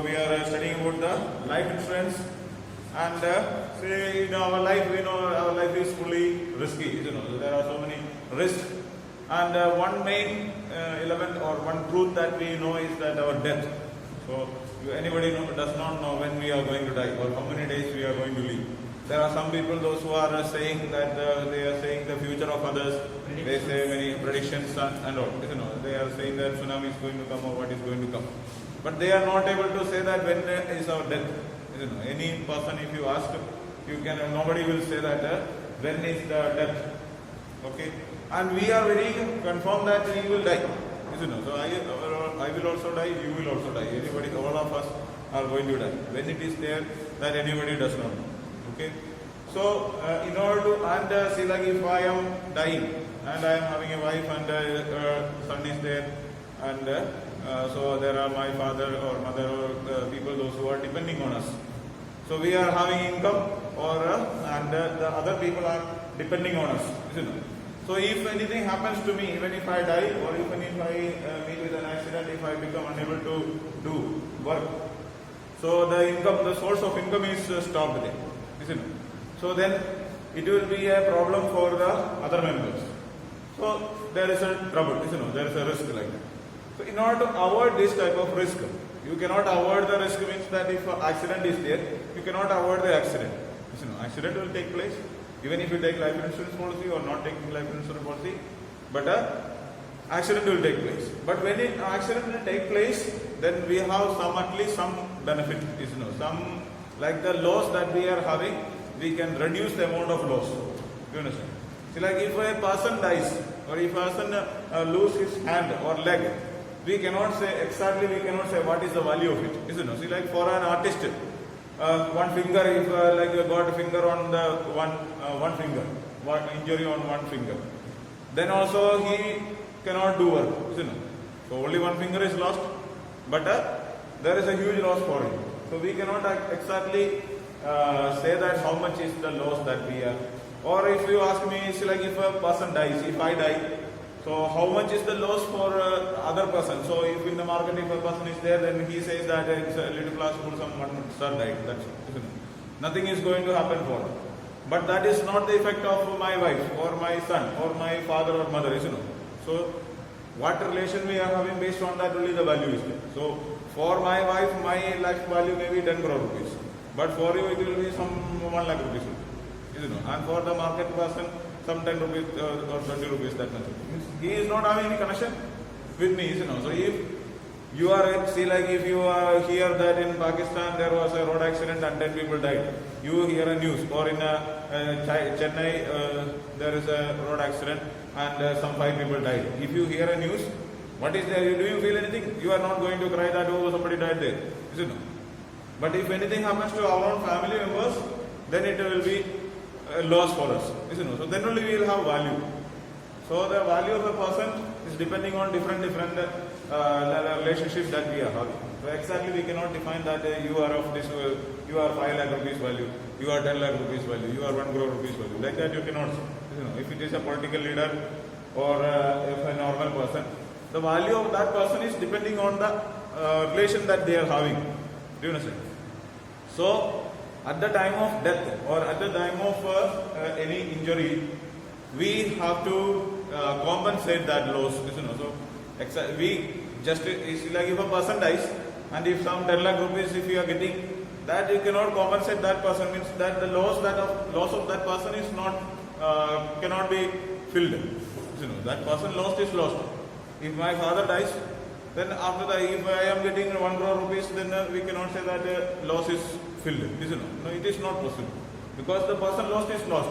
we are studying about the life insurance, and say in our life, we know our life is fully risky. There are so many risks, and one main element or one truth that we know is that our death. So anybody does not know when we are going to die or how many days we are going to live. There are some people, those who are saying that they are saying the future of others. They say many predictions and all. They are saying that tsunami is going to come or what is going to come. But they are not able to say that when is our death. Any person, if you ask, nobody will say that when is the death. Okay, and we are very confirmed that we will die. So I will also die. You will also die. Anybody, all of us are going to die. When it is there, that anybody does not know. Okay, so in order to, and see, like if I am dying and I am having a wife and son is there, and so there are my father or mother or people, those who are depending on us. So we are having income, or and the other people are depending on us. So if anything happens to me, even if I die, or even if I meet with an accident, if I become unable to do work, so the income, the source of income is stopped there. So then it will be a problem for the other members. So there is a trouble, there is a risk like that. So in order to avoid this type of risk, you cannot avoid the risk, means that if an accident is there, you cannot avoid the accident. Accident will take place, even if you take life insurance policy or not taking life insurance policy, but accident will take place. But when an accident will take place, then we have at least some benefit, some, like the loss that we are having, we can reduce the amount of loss. You understand? See, like if a person dies, or if a person loses his hand or leg, we cannot say exactly, what is the value of it. See, like for an artist, one finger, if like you got a finger on the one finger, one injury on one finger, then also he cannot do work. So only one finger is lost, but there is a huge loss for him. So we cannot exactly say that how much is the loss that we are. Or if you ask me, it's like if a person dies, if I die, so how much is the loss for other person? So if in the market, if a person is there, then he says that it's a little class school, someone son died. That's it. Nothing is going to happen for him. But that is not the effect of my wife or my son or my father or mother. So what relation we are having, based on that only the value is there. So for my wife, my life value may be 10 crore rupees. But for you, it will be some 1 lakh rupees. And for the market person, some 10 rupees or 20 rupees, that much. He is not having any connection with me. So if you are, see, like if you are hear that in Pakistan there was a road accident and 10 people died, you hear a news, or in Chennai there is a road accident and some 5 people died. If you hear a news, what is there? Do you feel anything? You are not going to cry that, oh, somebody died there. But if anything happens to our own family members, then it will be a loss for us. So then only we will have value. So the value of a person is depending on different relationships that we are having. So exactly we cannot define that you are of this, you are 5 lakh rupees value, you are 10 lakh rupees value, you are 1 crore rupees value. Like that you cannot say. If it is a political leader or if a normal person, the value of that person is depending on the relation that they are having. Do you understand? So at the time of death or at the time of any injury, we have to compensate that loss. So we just, it's like if a person dies and if some 10 lakh rupees if you are getting, that you cannot compensate that person, means that the loss of that person is not cannot be filled. That person lost is lost. If my father dies, then after that, if I am getting 1 crore rupees, then we cannot say that loss is filled. No, it is not possible. Because the person lost is lost.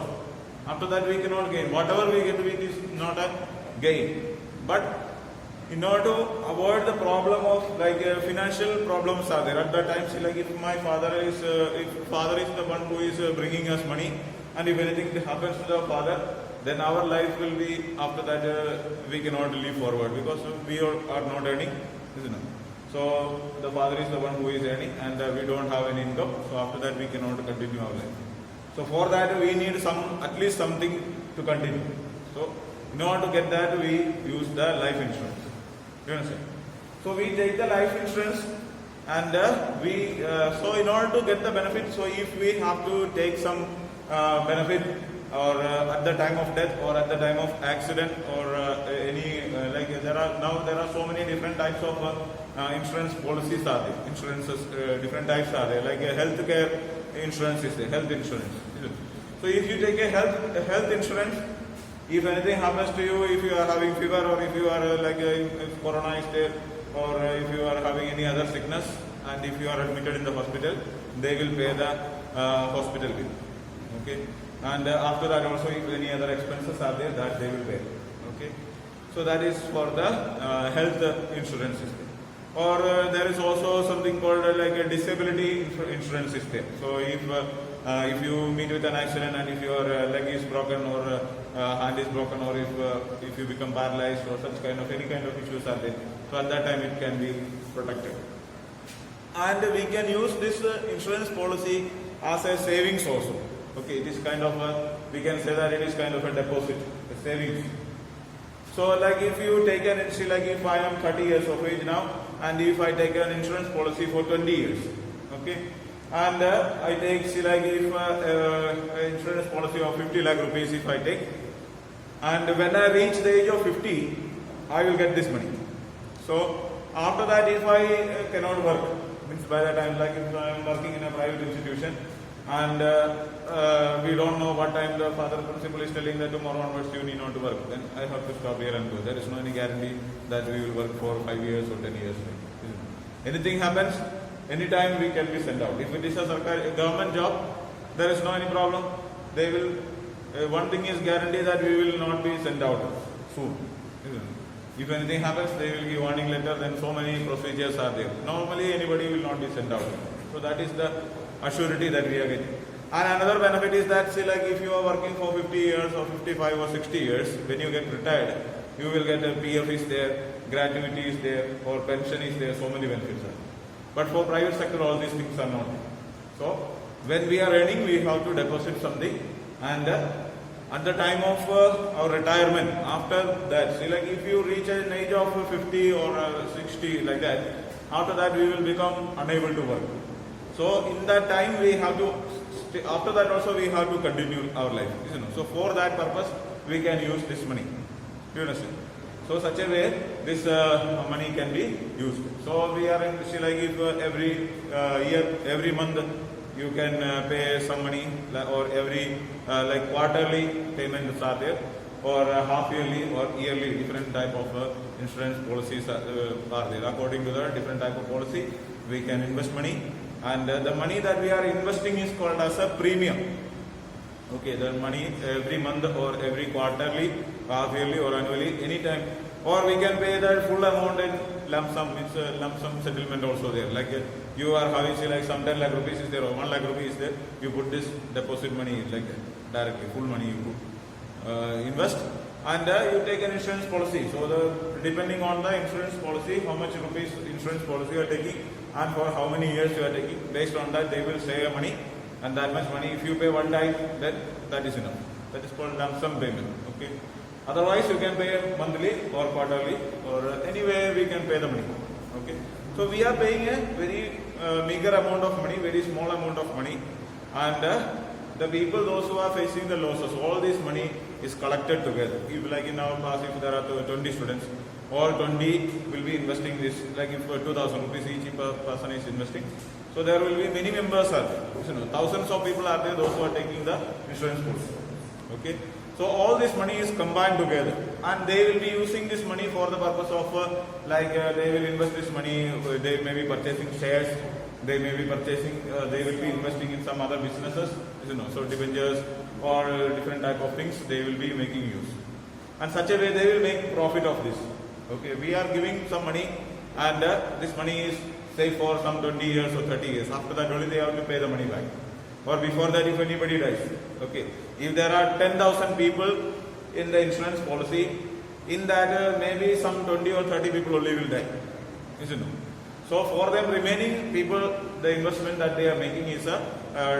After that, we cannot gain. Whatever we get, it is not a gain. But in order to avoid the problem of like financial problems are there. At that time, see, like if my father is, if father is the one who is bringing us money, and if anything happens to the father, then our life will be, after that we cannot live forward because we are not earning. So the father is the one who is earning and we don't have any income. So after that we cannot continue our life. So for that we need at least something to continue. So in order to get that, we use the life insurance. Do you understand? So we take the life insurance And so in order to get the benefit, so if we have to take some benefit or at the time of death or at the time of accident or any there are so many different types of insurance policies are there. Insurances, different types are there, like a health care insurance is there, health insurance. So if you take a health insurance, if anything happens to you, if you are having fever or if you are if corona is there, or if you are having any other sickness and if you are admitted in the hospital, they will pay the hospital bill. Okay, and after that also, if any other expenses are there, that they will pay. Okay, so that is for the health insurance system. Or there is also something called like a disability insurance system. So if you meet with an accident and if your leg is broken or hand is broken, or if you become paralyzed or such kind of any kind of issues are there, so at that time it can be protected. And we can use this insurance policy as a savings also. Okay, it is kind of we can say that it is kind of a deposit, a savings. So like if you take an, see, like if I am 30 years of age now, and if I take an insurance policy for 20 years, okay, and I take, see, like if insurance policy of 50 lakh rupees if I take, and when I reach the age of 50, I will get this money. So after that, if I cannot work, means by that time, like if I am working in a private institution, and we don't know what time the father principal is telling that tomorrow onwards you need not to work, then I have to stop here and go. There is no any guarantee that we will work for 5 years or 10 years. Anything happens, anytime we can be sent out. If it is a government job, there is no any problem. They will, one thing is guaranteed, that we will not be sent out soon. If anything happens, they will give warning letter, then so many procedures are there. Normally anybody will not be sent out. So that is the assurity that we are getting. And another benefit is that, say, like if you are working for 50 years or 55 or 60 years, when you get retired, you will get a PF is there, gratuity is there, or pension is there, so many benefits are. But for private sector, all these things are not there. So when we are earning, we have to deposit something, and at the time of our retirement, after that, see, like if you reach an age of 50 or 60, like that, after that we will become unable to work. So in that time we have to, after that also we have to continue our life. So for that purpose we can use this money. You understand? So such a way this money can be used. So we are in, see, like if every year, every month you can pay some money, or every like quarterly payments are there, or half yearly or yearly, different type of insurance policies are there. According to the different type of policy, we can invest money, and the money that we are investing is called as a premium. Okay, the money every month or every quarterly, half yearly or annually, anytime, or we can pay the full amount in lump sum. It's a lump sum settlement also there. Like you are having, say, like some 10 lakh rupees is there or 1 lakh rupees is there, you put this deposit money like directly, full money you put, invest, and you take an insurance policy. So depending on the insurance policy, how much rupees insurance policy you are taking and for how many years you are taking, based on that they will save money, and that much money if you pay one time, then that is enough. That is called lump sum payment. Okay. Otherwise you can pay monthly or quarterly, or anyway we can pay the money. Okay. So we are paying a very meager amount of money, very small amount of money, and the people, those who are facing the losses, all this money is collected together. If like in our class, if there are 20 students, all 20 will be investing this, like if 2,000 rupees each person is investing. So there will be many members are there. Thousands of people are there, those who are taking the insurance policy. Okay. So all this money is combined together, and they will be using this money for the purpose of they will invest this money, they may be purchasing shares, they may be purchasing, they will be investing in some other businesses, so debentures or different type of things they will be making use. And such a way they will make profit of this. Okay, we are giving some money, and this money is say for some 20 years or 30 years. After that only they have to pay the money back. Or before that, if anybody dies. Okay, if there are 10,000 people in the insurance policy, in that maybe some 20 or 30 people only will die. So for them remaining people, the investment that they are making is a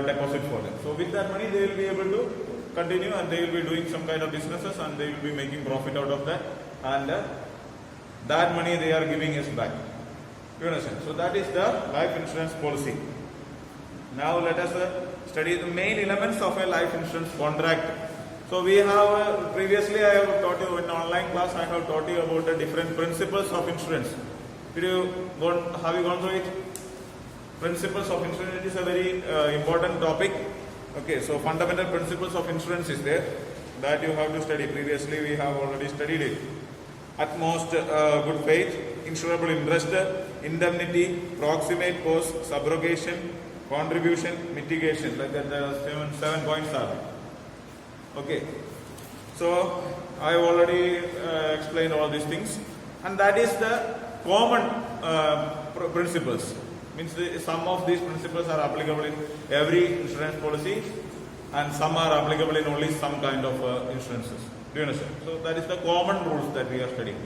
deposit for them. So with that money they will be able to continue, and they will be doing some kind of businesses, and they will be making profit out of that, and that money they are giving us back. You understand? So that is the life insurance policy. Now let us study the main elements of a life insurance contract. So we have previously I have taught you in online class, I have taught you about the different principles of insurance. Have you gone through it? Principles of insurance, it is a very important topic. Okay, so fundamental principles of insurance is there that you have to study. Previously we have already studied it. Utmost good faith, insurable interest, indemnity, proximate cost, subrogation, contribution, mitigation, like that there are seven points are there. Okay, so I have already explained all these things, and that is the common principles. Means some of these principles are applicable in every insurance policy, and some are applicable in only some kind of insurances. Do you understand? So that is the common rules that we are studying.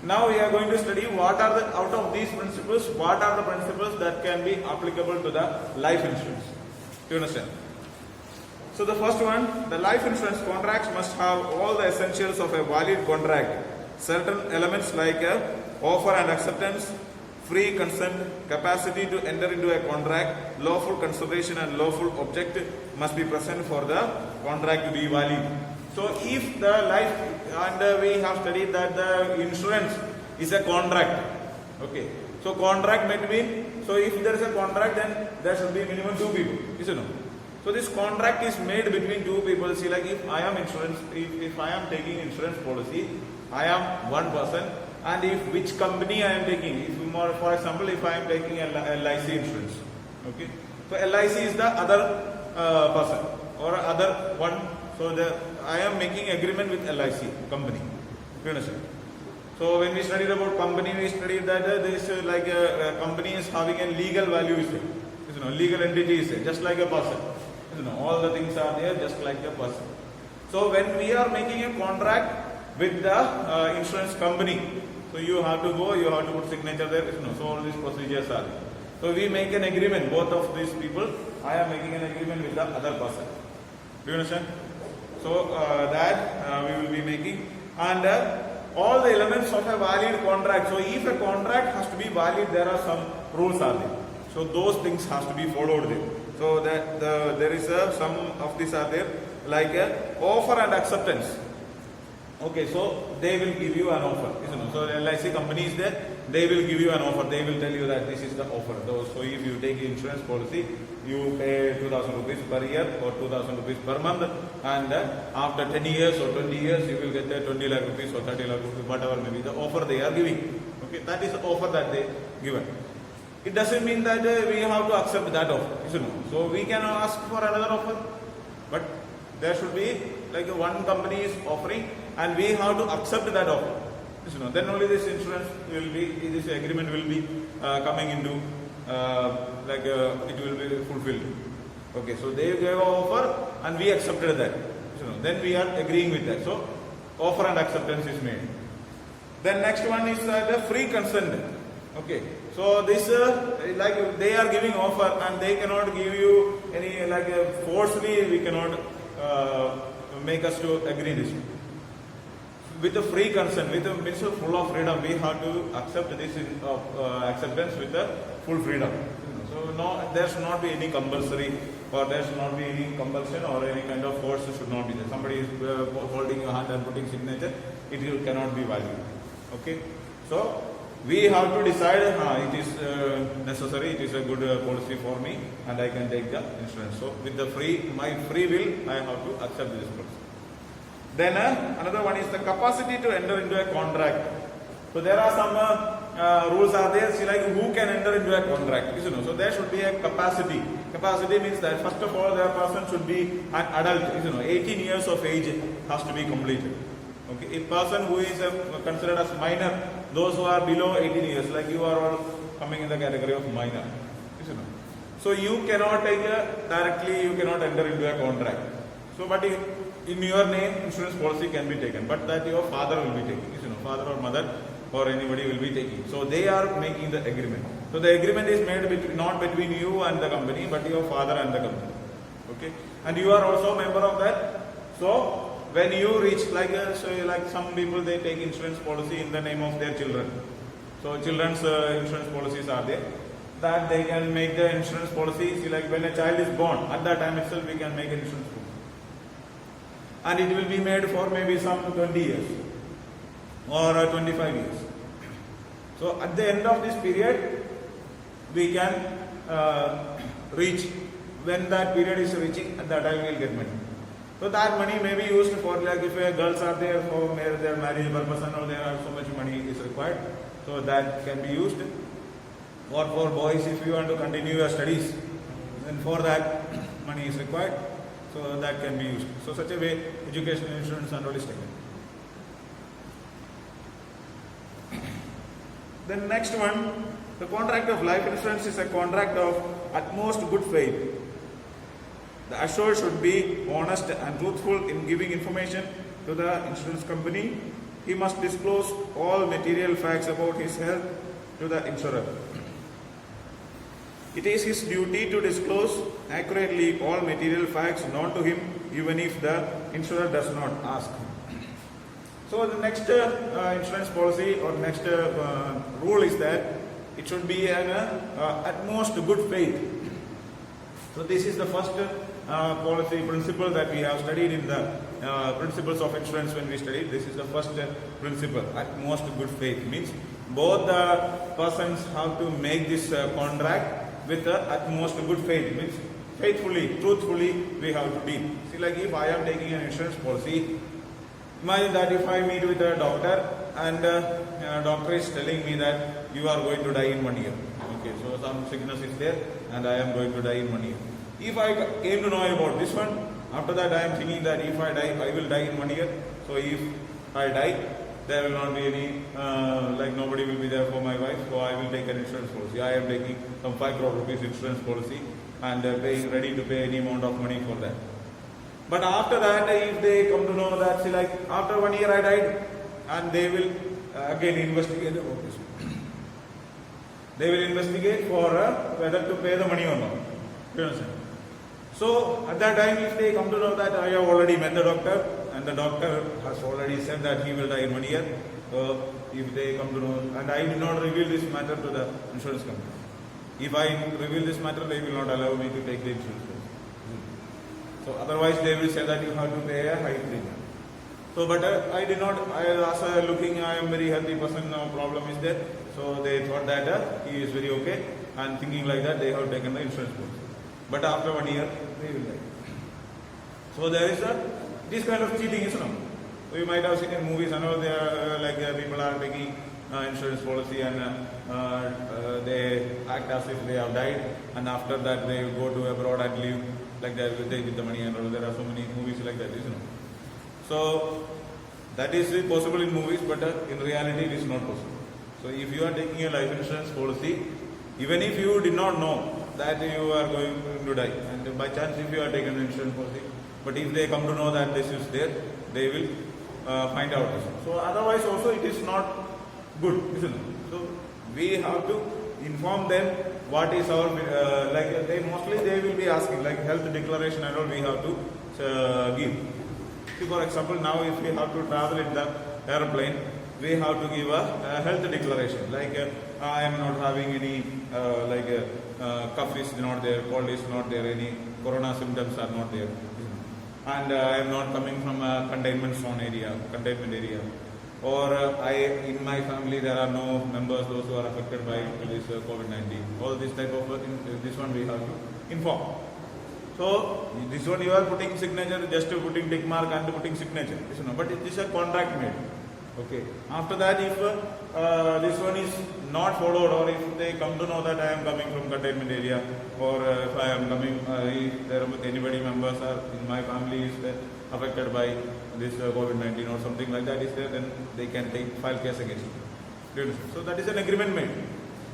Now we are going to study what are the, out of these principles, what are the principles that can be applicable to the life insurance. Do you understand? So the first one, the life insurance contracts must have all the essentials of a valid contract. Certain elements like offer and acceptance, free consent, capacity to enter into a contract, lawful consideration and lawful object must be present for the contract to be valid. So if the life, and we have studied that the insurance is a contract. Okay. So contract might mean, so if there is a contract, then there should be minimum 2 people. Isn't it? So this contract is made between 2 people. See, like if I am insurance, if I am taking insurance policy, I am one person, and if which company I am taking, if more, for example, if I am taking LIC insurance, okay, so LIC is the other person or other one. So I am making agreement with LIC company. You understand? So when we studied about company, we studied that this like a company is having a legal value, you know, legal entity is just like a person. You know, all the things are there just like a person. So when we are making a contract with the insurance company, so you have to go, you have to put signature there. You know, so all these procedures are there. So we make an agreement, both of these people. I am making an agreement with the other person. Do you understand? So that we will be making, and all the elements of a valid contract. So if a contract has to be valid, there are some rules are there. So those things has to be followed there. So that there is some of these are there, like offer and acceptance. Okay, so they will give you an offer. You know, so LIC company is there, they will give you an offer. They will tell you that this is the offer. So if you take insurance policy, you pay 2,000 rupees per year or 2,000 rupees per month, and after 10 years or 20 years, you will get 20 lakh rupees or 30 lakh rupees, whatever may be the offer they are giving. Okay, that is the offer that they given. It doesn't mean that we have to accept that offer. You know, so we can ask for another offer, but there should be like one company is offering, and we have to accept that offer. You know, then only this insurance will be, this agreement will be coming into it will be fulfilled. Okay, so they gave an offer and we accepted that. You know, then we are agreeing with that. So offer and acceptance is made. Then next one is the free consent. Okay, so this like they are giving offer and they cannot give you any like forcefully we cannot make us to agree this. With the free consent, with the means of full of freedom, we have to accept this acceptance with the full freedom. So no, there should not be any compulsory, or there should not be any compulsion or any kind of force should not be there. Somebody is holding your hand and putting signature, it cannot be valid. Okay, so we have to decide it is necessary, it is a good policy for me, and I can take the insurance. So with the my free will, I have to accept this policy. Then another one is the capacity to enter into a contract. So there are some rules are there, see like who can enter into a contract. You know, so there should be a capacity. Capacity means that first of all, the person should be an adult. You know, 18 years of age has to be completed. Okay, a person who is considered as minor, those who are below 18 years, like you are all coming in the category of minor. You know, so you cannot take directly, you cannot enter into a contract. So, but in your name, insurance policy can be taken, but that your father will be taking. You know, father or mother or anybody will be taking. So they are making the agreement. So the agreement is made not between you and the company, but your father and the company. Okay, and you are also a member of that. So when you reach like some people they take insurance policy in the name of their children. So children's insurance policies are there, that they can make the insurance policy. See, like when a child is born, at that time itself we can make an insurance policy. And it will be made for maybe some 20 years or 25 years. So at the end of this period, we can reach, when that period is reaching, at that time we will get money. So that money may be used for, like if girls are there for their marriage purpose and all, there are so much money is required. So that can be used. Or for boys, if you want to continue your studies, then for that money is required. So that can be used. So such a way, education insurance and all is taken. The next one, the contract of life insurance is a contract of utmost good faith. The assured should be honest and truthful in giving information to the insurance company. He must disclose all material facts about his health to the insurer. It is his duty to disclose accurately all material facts known to him, even if the insurer does not ask him. So the next insurance policy or next rule is that it should be an utmost good faith. So this is the first policy principle that we have studied in the principles of insurance when we studied. This is the first principle, utmost good faith. Means both the persons have to make this contract with the utmost good faith. Means faithfully, truthfully we have to deal. See, like if I am taking an insurance policy, imagine that if I meet with a doctor and doctor is telling me that you are going to die in 1 year. Okay, so some sickness is there and I am going to die in 1 year. If I came to know about this one, after that I am thinking that if I die, I will die in 1 year. So if I die, there will not be any, like nobody will be there for my wife, so I will take an insurance policy. I am taking some 5 crore rupees insurance policy and paying, ready to pay any amount of money for that. But after that, if they come to know that, say like after 1 year I died, and they will again investigate about this. They will investigate for whether to pay the money or not. You understand? So at that time, if they come to know that I have already met the doctor and the doctor has already said that he will die in 1 year, so if they come to know, and I did not reveal this matter to the insurance company. If I reveal this matter, they will not allow me to take the insurance. So otherwise they will say that you have to pay a high premium. So but I did not, as looking, I am very healthy person, no problem is there. So they thought that he is very okay, and thinking like that they have taken the insurance policy. But after 1 year they will die. So there is this kind of cheating is no. So you might have seen in movies, I know there like people are taking insurance policy and they act as if they have died, and after that they go to abroad and live like that with the money and all. There are so many movies like that, isn't it? So that is possible in movies, but in reality it is not possible. So if you are taking a life insurance policy, even if you did not know that you are going to die, and by chance if you are taking an insurance policy, but if they come to know that this is there, they will find out this. So otherwise also it is not good, isn't it? So we have to inform them what is our, like they mostly they will be asking like health declaration and all we have to give. See, for example, now if we have to travel in the airplane, we have to give a health declaration. Like I am not having any cough is not there, cold is not there, any corona symptoms are not there, and I am not coming from a containment area, or in my family there are no members those who are affected by this COVID-19. All this type of this one we have to inform. So this one you are putting signature, just putting tick mark and putting signature. But it is a contract made. Okay. After that, if this one is not followed, or if they come to know that I am coming from containment area, or if I am coming, if there are anybody members are in my family is affected by this COVID-19 or something like that is there, then they can file case against you. So that is an agreement made.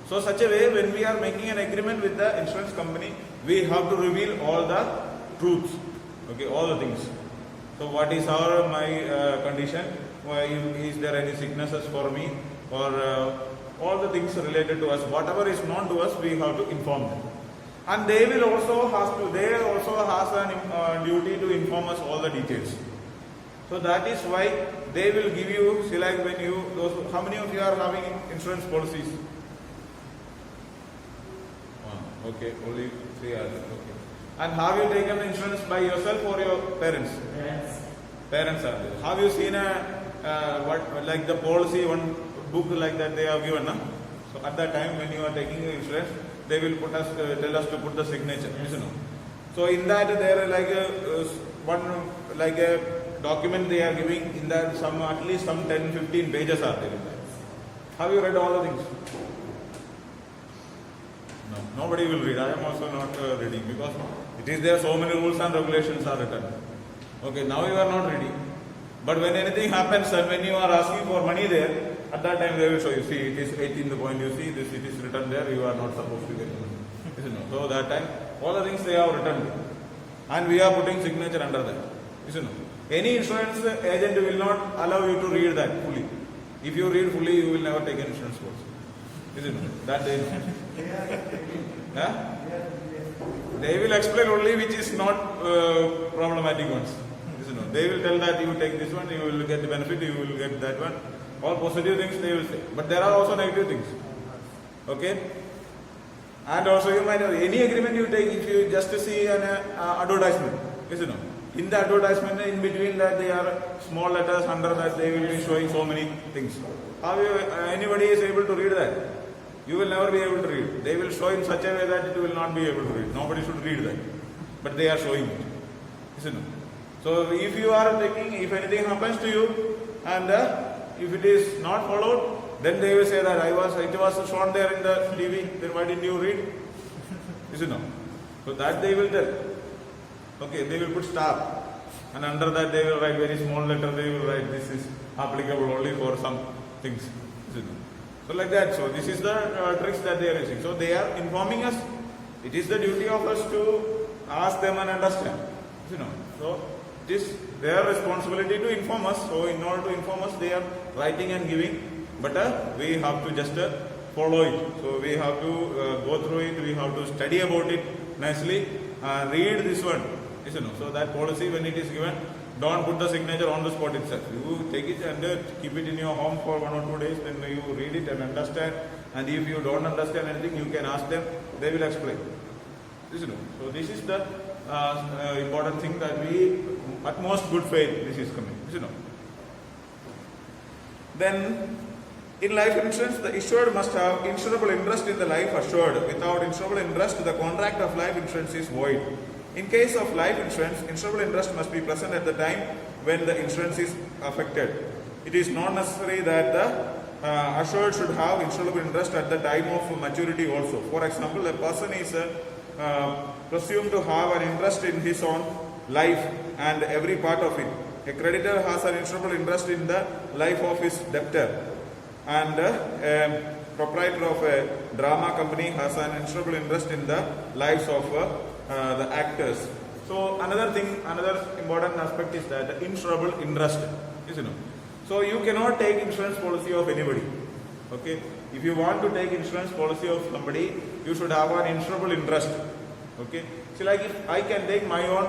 So such a way, when we are making an agreement with the insurance company, we have to reveal all the truths, okay, all the things. So what is my condition? Why is there any sicknesses for me, or all the things related to us, whatever is known to us, we have to inform them. And they also has a duty to inform us all the details. So that is why they will give you, see like when you, how many of you are having insurance policies? Okay, only 3 are there. Okay. And have you taken the insurance by yourself or your parents? Parents are there. Have you seen what like the policy, one book like that they have given? So at that time when you are taking the insurance, they will put us tell us to put the signature. You know. So in that there are like one like a document they are giving. In that some at least some 10-15 pages are there in that. Have you read all the things? No, nobody will read. I am also not reading because it is there. So many rules and regulations are written. Okay, now you are not ready. But when anything happens and when you are asking for money there, at that time they will show you. See, it is 18th point. You see this. It is written there. You are not supposed to get money. So that time, all the things they have written, and we are putting signature under that. Any insurance agent will not allow you to read that fully. If you read fully, you will never take an insurance policy. That they know. Yeah? They will explain only which is not problematic ones. They will tell that you take this one, you will get the benefit, you will get that one. All positive things they will say. But there are also negative things. Okay? And also you might have any agreement you take if you just see an advertisement. In the advertisement, in between that there are small letters under that they will be showing so many things. How anybody is able to read that? You will never be able to read. They will show in such a way that it will not be able to read. Nobody should read that. But they are showing it. So if you are taking, if anything happens to you and if it is not followed, then they will say that it was shown there in the TV, then why didn't you read? So that they will tell. Okay, they will put star and under that they will write very small letter, they will write this is applicable only for some things. So like that, so this is the tricks that they are using. So they are informing us. It is the duty of us to ask them and understand. So it is their responsibility to inform us. So in order to inform us, they are writing and giving. But we have to just follow it. So we have to go through it. We have to study about it nicely. Read this one. So that policy when it is given, don't put the signature on the spot itself. You take it and keep it in your home for 1 or 2 days, then you read it and understand. And if you don't understand anything, you can ask them, they will explain. So this is the important thing that we, at most good faith, this is coming. Then, in life insurance, the insured must have insurable interest in the life assured. Without insurable interest, the contract of life insurance is void. In case of life insurance, insurable interest must be present at the time when the insurance is affected. It is not necessary that the assured should have insurable interest at the time of maturity also. For example, a person is presumed to have an interest in his own life and every part of it. A creditor has an insurable interest in the life of his debtor, and a proprietor of a drama company has an insurable interest in the lives of the actors. So another thing, another important aspect is that the insurable interest. So you cannot take insurance policy of anybody. Okay, if you want to take insurance policy of somebody, you should have an insurable interest. Okay, so like if I can take my own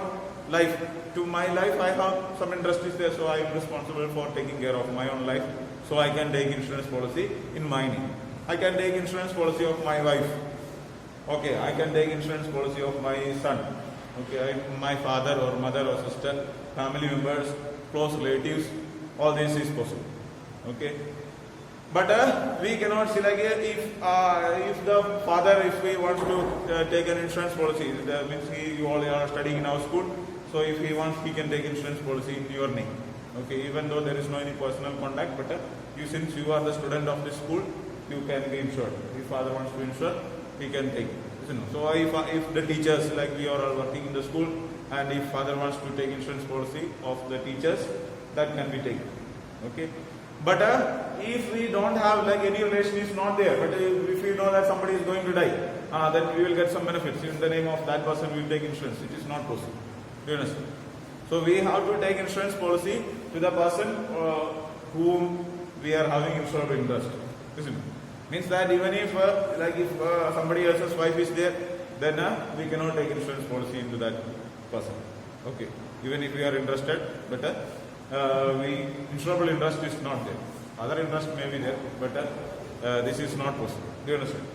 life, to my life I have some interest is there, so I am responsible for taking care of my own life. So I can take insurance policy in my name. I can take insurance policy of my wife. Okay, I can take insurance policy of my son. Okay, my father or mother or sister, family members, close relatives, all this is possible. Okay, but we cannot see like if the father, if he wants to take an insurance policy, that means you all are studying in our school. So if he wants, he can take insurance policy in your name. Okay, even though there is no any personal contact, but since you are the student of this school, you can be insured. If father wants to insure, he can take it. So if the teachers, like we are all working in the school, and if father wants to take insurance policy of the teachers, that can be taken. Okay, but if we don't have like any relation is not there, but if we know that somebody is going to die, then we will get some benefits in the name of that person. We will take insurance. It is not possible. Do you understand? So we have to take insurance policy to the person whom we are having insurable interest. Means that even if somebody else's wife is there, then we cannot take insurance policy into that person. Okay, even if we are interested, but insurable interest is not there. Other interest may be there, but this is not possible. Do you understand?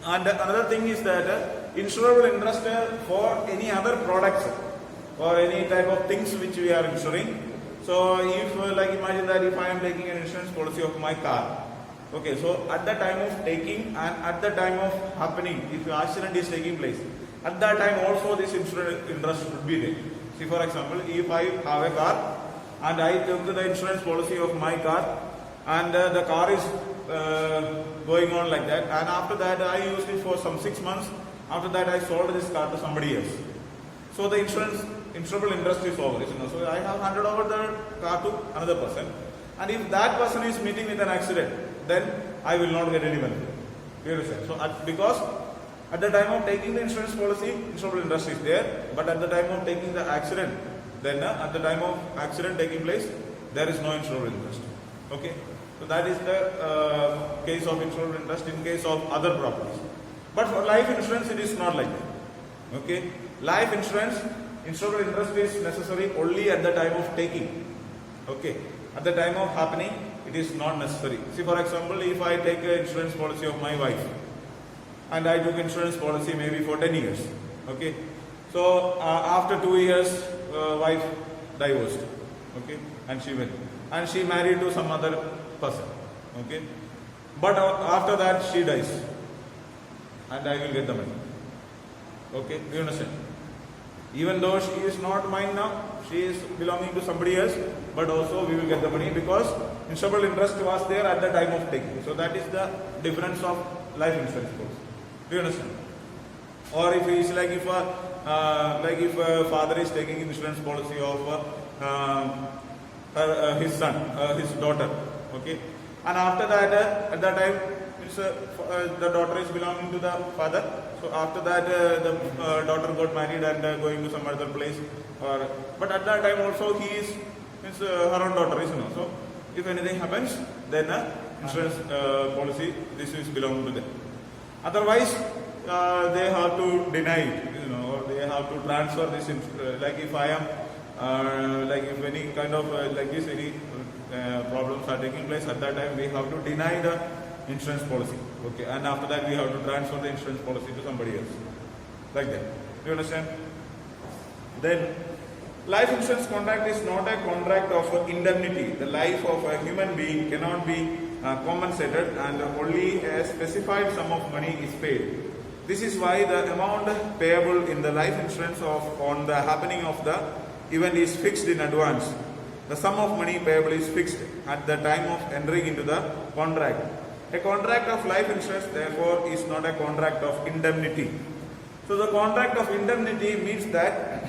And another thing is that insurable interest for any other products or any type of things which we are insuring. So if like imagine that if I am taking an insurance policy of my car, okay, so at the time of taking and at the time of happening, if the accident is taking place, at that time also this insurance interest should be there. See, for example, if I have a car and I took the insurance policy of my car and the car is going on like that, and after that I used it for some 6 months, after that I sold this car to somebody else. So the insurable interest is over. So I have handed over the car to another person, and if that person is meeting with an accident, then I will not get any benefit. You understand? So because at the time of taking the insurance policy, insurable interest is there, but at the time of taking the accident, then at the time of accident taking place, there is no insurable interest. Okay? So that is the case of insurable interest in case of other properties. But for life insurance, it is not like that. Okay? Life insurance, insurable interest is necessary only at the time of taking. Okay? At the time of happening, it is not necessary. See, for example, if I take an insurance policy of my wife, and I took insurance policy maybe for 10 years. Okay? So after 2 years, wife divorced. Okay? And she went. And she married to some other person. Okay? But after that, she dies. And I will get the money. Okay? Do you understand? Even though she is not mine now, she is belonging to somebody else, but also we will get the money because insurable interest was there at the time of taking. So that is the difference of life insurance policy. Do you understand? Or if it's like if a father is taking insurance policy of his son, his daughter, okay, and after that at that time the daughter is belonging to the father. So after that the daughter got married and going to some other place, but at that time also he is her own daughter, isn't it? So if anything happens, then insurance policy this is belong to them. Otherwise, they have to deny it, or they have to transfer this. Like if I am, like if any kind of like this, any problems are taking place at that time, we have to deny the insurance policy. Okay, and after that we have to transfer the insurance policy to somebody else. Like that. Do you understand? Then, life insurance contract is not a contract of indemnity. The life of a human being cannot be compensated, and only a specified sum of money is paid. This is why the amount payable in the life insurance on the happening of the event is fixed in advance. The sum of money payable is fixed at the time of entering into the contract. A contract of life insurance, therefore, is not a contract of indemnity. So the contract of indemnity means that,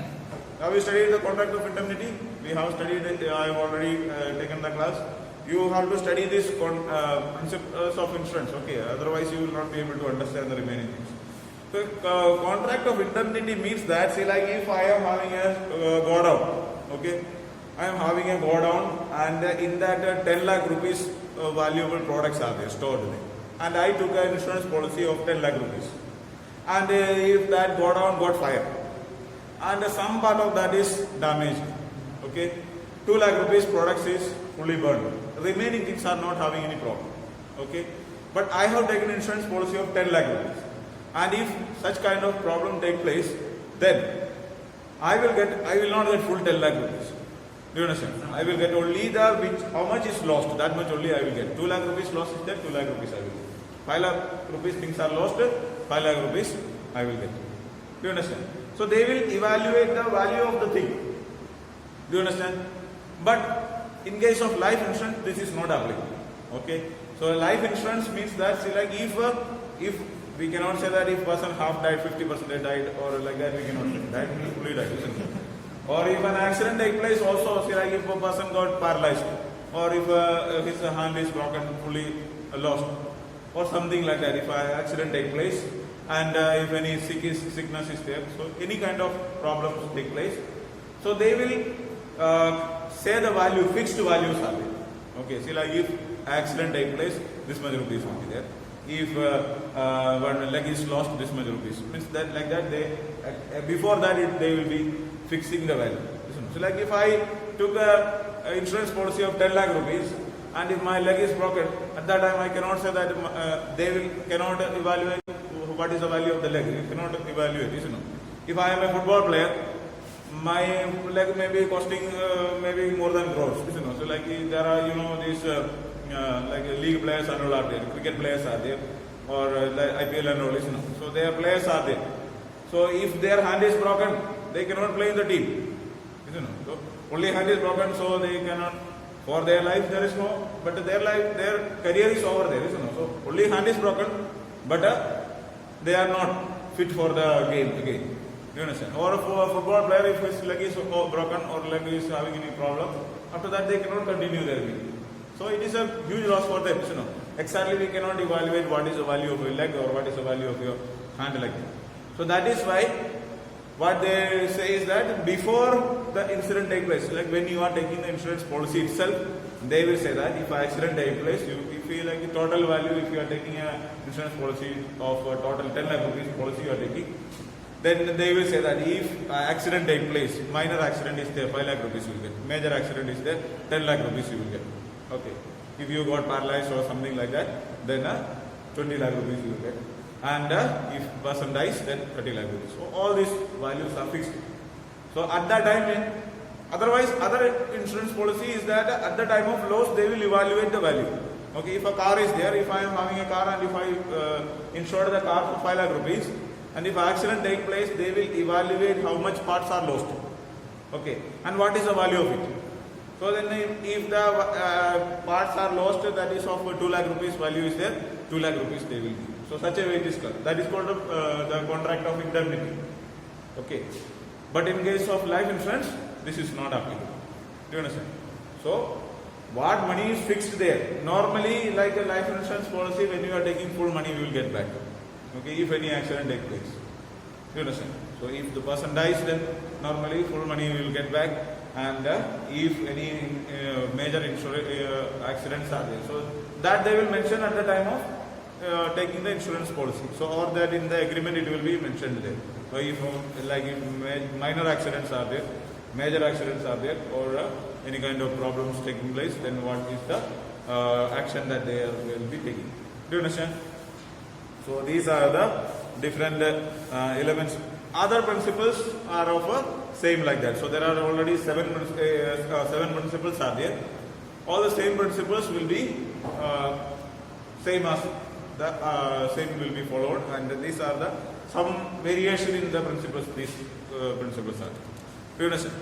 have you studied the contract of indemnity? We have studied it, I have already taken the class. You have to study this principles of insurance, okay, otherwise you will not be able to understand the remaining things. So contract of indemnity means that, see, like if I am having a go down, okay, I am having a go down, and in that 10 lakh rupees valuable products are there stored there, and I took an insurance policy of 10 lakh rupees, and if that go down got fire, and some part of that is damaged, okay, 2 lakh rupees products is fully burned, remaining things are not having any problem, okay, but I have taken insurance policy of 10 lakh rupees, and if such kind of problem take place, then I will not get full 10 lakh rupees. Do you understand? I will get only how much is lost, that much only I will get. 2 lakh rupees lost is there, 2 lakh rupees I will get. 5 lakh rupees things are lost, 5 lakh rupees I will get. Do you understand? So they will evaluate the value of the thing. Do you understand? But in case of life insurance, this is not applicable. Okay? So life insurance means that, see, like if we cannot say that if person half died, 50% died, or like that we cannot say. That means fully died, isn't it? Or if an accident takes place also, see, like if a person got paralyzed, or if his hand is broken, fully lost, or something like that, if an accident takes place, and if any sickness is there, so any kind of problems take place, so they will say the value, fixed values are there. Okay, see, like if accident takes place, this much rupees will be there. If one leg is lost, this much rupees. Means that like that they before that they will be fixing the value. Isn't it? So like if I took a insurance policy of 10 lakh rupees, and if my leg is broken, at that time I cannot say that cannot evaluate what is the value of the leg. You cannot evaluate, you know. If I am a football player, my leg may be costing maybe more than crores, you know. So like there are, you know, these like league players and all are there, cricket players are there, or like IPL and all, you know. So their players are there. So if their hand is broken, they cannot play in the team, you know. So only hand is broken, so they cannot. For their life there is no, but their life, their career is over there, you know. So only hand is broken, but they are not fit for the game again. You understand? Or for a football player, if his leg is broken or leg is having any problem, after that they cannot continue their game. So it is a huge loss for them, you know. Exactly, we cannot evaluate what is the value of your leg or what is the value of your hand like that. So that is why what they say is that before the incident takes place, like when you are taking the insurance policy itself, they will say that if an accident takes place, you feel like the total value, if you are taking an insurance policy of a total 10 lakh rupees policy you are taking, then they will say that if accident takes place, minor accident is there, 5 lakh rupees you will get. Major accident is there, 10 lakh rupees you will get. Okay. If you got paralyzed or something like that, then 20 lakh rupees you will get. And if person dies, then 30 lakh rupees. So all these values are fixed. So at that time, otherwise other insurance policy is that at the time of loss, they will evaluate the value. Okay, if a car is there, if I am having a car and if I insure the car for 5 lakh rupees, and if accident takes place, they will evaluate how much parts are lost. Okay, and what is the value of it. So then if the parts are lost, that is of 2 lakh rupees value is there, 2 lakh rupees they will give. So such a way it is called. That is called the contract of indemnity. Okay, but in case of life insurance, this is not applicable. Do you understand? So what money is fixed there. Normally, like a life insurance policy, when you are taking full money, you will get back. Okay, if any accident takes place. Do you understand? So if the person dies, then normally full money you will get back. And if any major accidents are there, so that they will mention at the time of taking the insurance policy. So or that in the agreement it will be mentioned there. So if if minor accidents are there, major accidents are there, or any kind of problems taking place, then what is the action that they will be taking. Do you understand? So these are the different elements. Other principles are of same like that. So there are already seven principles are there. All the same principles will be same as the same will be followed, and these are the some variation in the principles. These principles are. Do you understand?